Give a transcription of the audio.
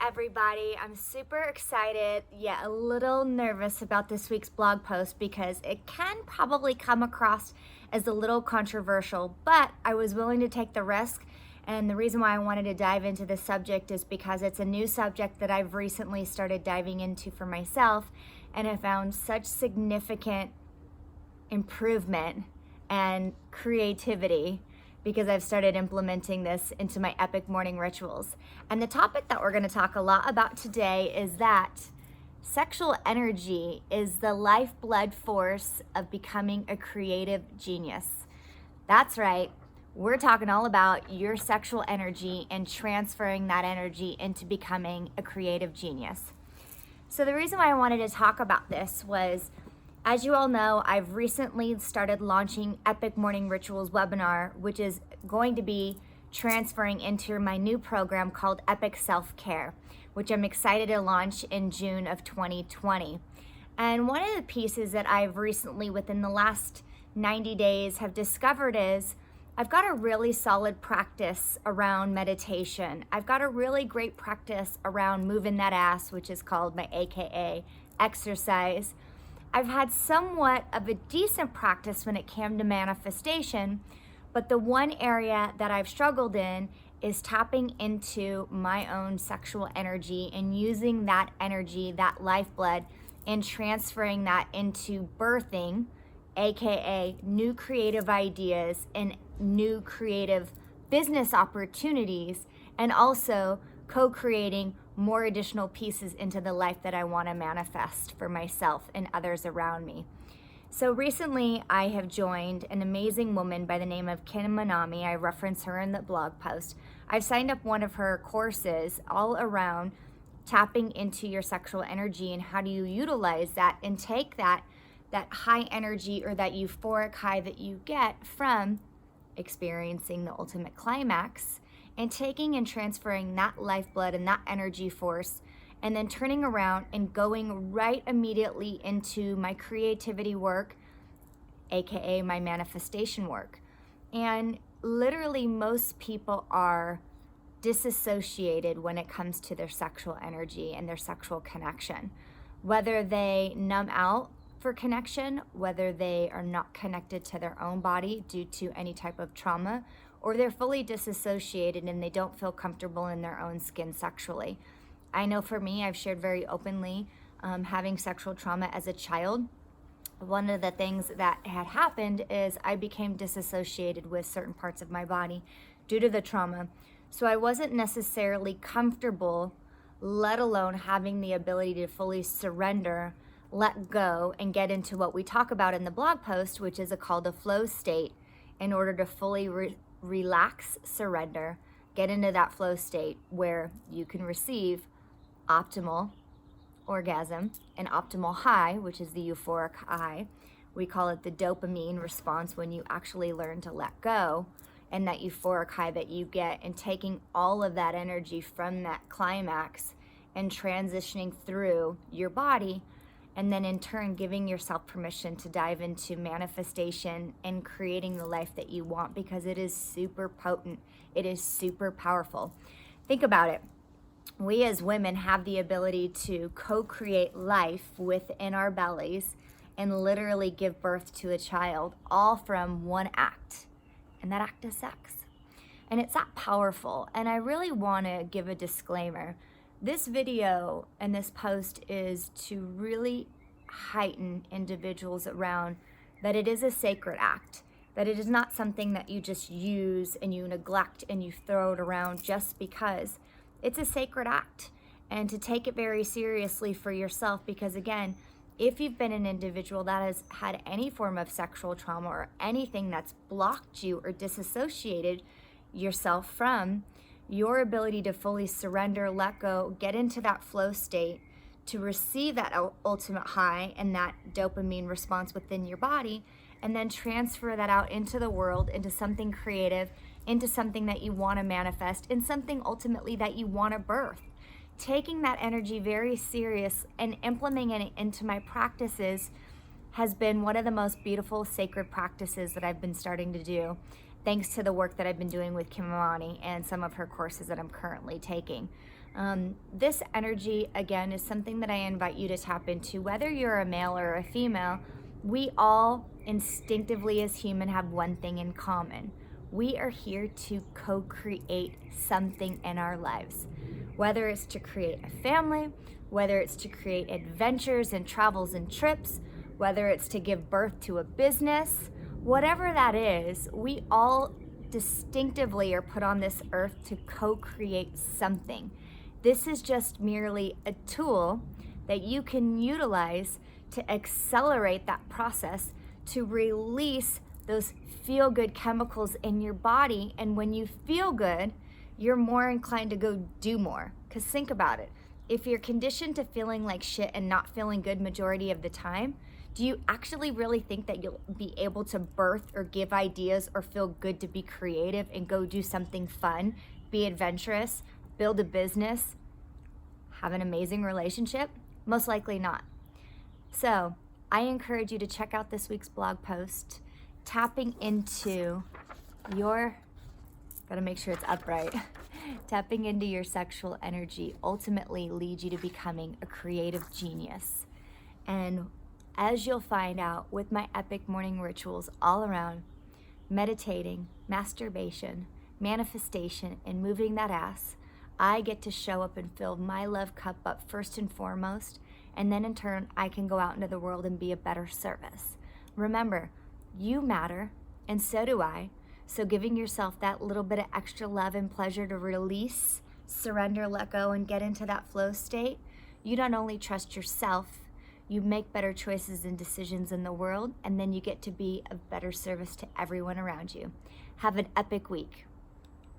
everybody. I'm super excited, yet a little nervous about this week's blog post because it can probably come across as a little controversial, but I was willing to take the risk. And the reason why I wanted to dive into this subject is because it's a new subject that I've recently started diving into for myself, and I found such significant improvement and creativity because I've started implementing this into my epic morning rituals. And the topic that we're going to talk a lot about today is that sexual energy is the lifeblood force of becoming a creative genius. That's right. We're talking all about your sexual energy and transferring that energy into becoming a creative genius. So the reason why I wanted to talk about this was, as you all know, I've recently started launching Epic Morning Rituals webinar, which is going to be transferring into my new program called Epic Self-Care, which I'm excited to launch in June of 2020. And one of the pieces that I've recently, within the last 90 days, have discovered is I've got a really solid practice around meditation. I've got a really great practice around moving that ass, which is called my AKA exercise. I've had somewhat of a decent practice when it came to manifestation, but the one area that I've struggled in is tapping into my own sexual energy and using that energy, that lifeblood, and transferring that into birthing, AKA new creative ideas and new creative business opportunities, and also co-creating more additional pieces into the life that I want to manifest for myself and others around me. So recently I have joined an amazing woman by the name of Kim Manami. I reference her in the blog post. I've signed up one of her courses all around tapping into your sexual energy and how do you utilize that and take that high energy or that euphoric high that you get from experiencing the ultimate climax and taking and transferring that lifeblood and that energy force and then turning around and going right immediately into my creativity work, aka my manifestation work. And literally most people are disassociated when it comes to their sexual energy and their sexual connection. Whether they numb out for connection, whether they are not connected to their own body due to any type of trauma, or they're fully disassociated and they don't feel comfortable in their own skin sexually. I know for me, I've shared very openly having sexual trauma as a child. One of the things that had happened is I became disassociated with certain parts of my body due to the trauma. So I wasn't necessarily comfortable, let alone having the ability to fully surrender, let go, and get into what we talk about in the blog post, which is called a flow state, in order to fully relax, surrender, get into that flow state where you can receive optimal orgasm and optimal high, which is the euphoric high. We call it the dopamine response when you actually learn to let go, and that euphoric high that you get, and taking all of that energy from that climax and transitioning through your body, and then in turn giving yourself permission to dive into manifestation and creating the life that you want, because it is super potent. It is super powerful. Think about it. We as women have the ability to co-create life within our bellies and literally give birth to a child, all from one act, and that act is sex. And it's that powerful. And I really want to give a disclaimer. This video and this post is to really heighten individuals around that it is a sacred act, that it is not something that you just use and you neglect and you throw it around just because. It's a sacred act, and to take it very seriously for yourself, because again, if you've been an individual that has had any form of sexual trauma or anything that's blocked you or disassociated yourself from your ability to fully surrender, let go, get into that flow state, to receive that ultimate high and that dopamine response within your body, and then transfer that out into the world, into something creative, into something that you want to manifest, and something ultimately that you want to birth. Taking that energy very serious and implementing it into my practices has been one of the most beautiful sacred practices that I've been starting to do, thanks to the work that I've been doing with Kim Manami and some of her courses that I'm currently taking. This energy, again, is something that I invite you to tap into. Whether you're a male or a female, we all instinctively as human have one thing in common. We are here to co-create something in our lives. Whether it's to create a family, whether it's to create adventures and travels and trips, whether it's to give birth to a business, whatever that is, we all distinctively are put on this earth to co-create something. This is just merely a tool that you can utilize to accelerate that process, to release those feel-good chemicals in your body. And when you feel good, you're more inclined to go do more. Because think about it. If you're conditioned to feeling like shit and not feeling good majority of the time, do you actually really think that you'll be able to birth or give ideas or feel good to be creative and go do something fun, be adventurous, build a business, have an amazing relationship? Most likely not. So I encourage you to check out this week's blog post. Tapping into your, gotta make sure it's upright. Tapping into your sexual energy ultimately leads you to becoming a creative genius. And as you'll find out with my epic morning rituals all around, meditating, masturbation, manifestation, and moving that ass, I get to show up and fill my love cup up first and foremost, and then in turn, I can go out into the world and be a better service. Remember, you matter, and so do I. So giving yourself that little bit of extra love and pleasure to release, surrender, let go, and get into that flow state, you not only trust yourself, you make better choices and decisions in the world, and then you get to be of better service to everyone around you. Have an epic week.